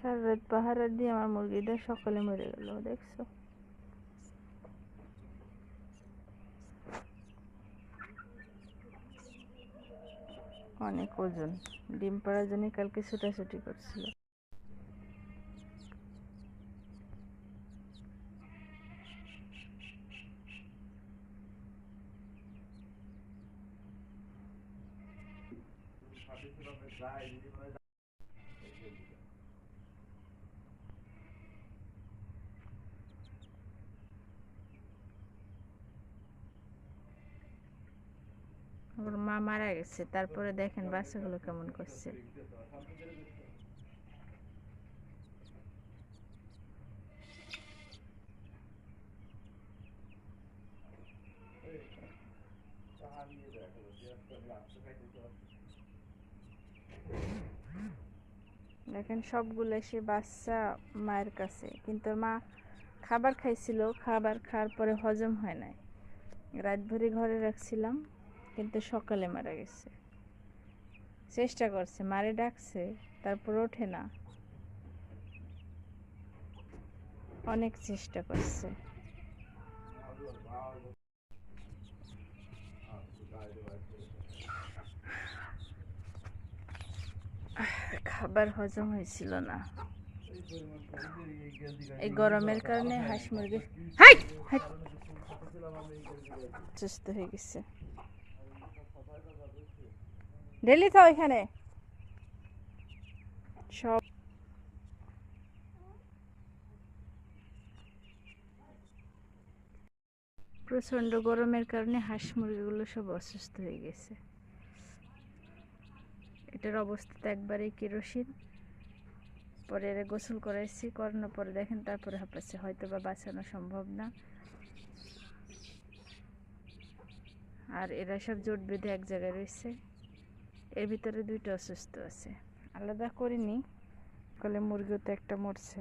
সারা রাত পাহারা দিয়ে আমার মুরগিটা সকালে মরে গেল, দেখছো? অনেক ওজন, ডিম পাড়ার জন্য কালকে ছুটাছুটি করছিল। ওর মা মারা গেছে, তারপরে দেখেন বাচ্চাগুলো কেমন করছে। দেখেন সবগুলো এসে বাচ্চা মায়ের কাছে, কিন্তু মা খাবার খাইছিল, খাবার খাওয়ার পরে হজম হয় নাই, রাত ভরে ঘরে রাখছিলাম, কিন্তু সকালে মারা গেছে। চেষ্টা করছে, মারে ডাকছে, তারপর ওঠে না, অনেক চেষ্টা করছে। খাবার হজম হয়েছিল না, এই গরমের কারণে হাঁস মুরগি সুস্থ হয়ে গেছে। ডেলি তো এখানে সব প্রচন্ড গরমের কারণে হাঁস মুরগিগুলো সব অসুস্থ হয়ে গেছে। এটার অবস্থা তো একবারেই কেরোসিন। পরে এরা গোসল করাইছি, করানোর পরে দেখেন তারপরে হাঁপাচ্ছে, হয়তো বা বাঁচানো সম্ভব না। আর এরা সব জোট বেঁধে এক জায়গায় রয়েছে, এর ভিতরে দুইটা অসুস্থ আছে, আলাদা করিনি, কলে মুরগিও তো একটা মরছে।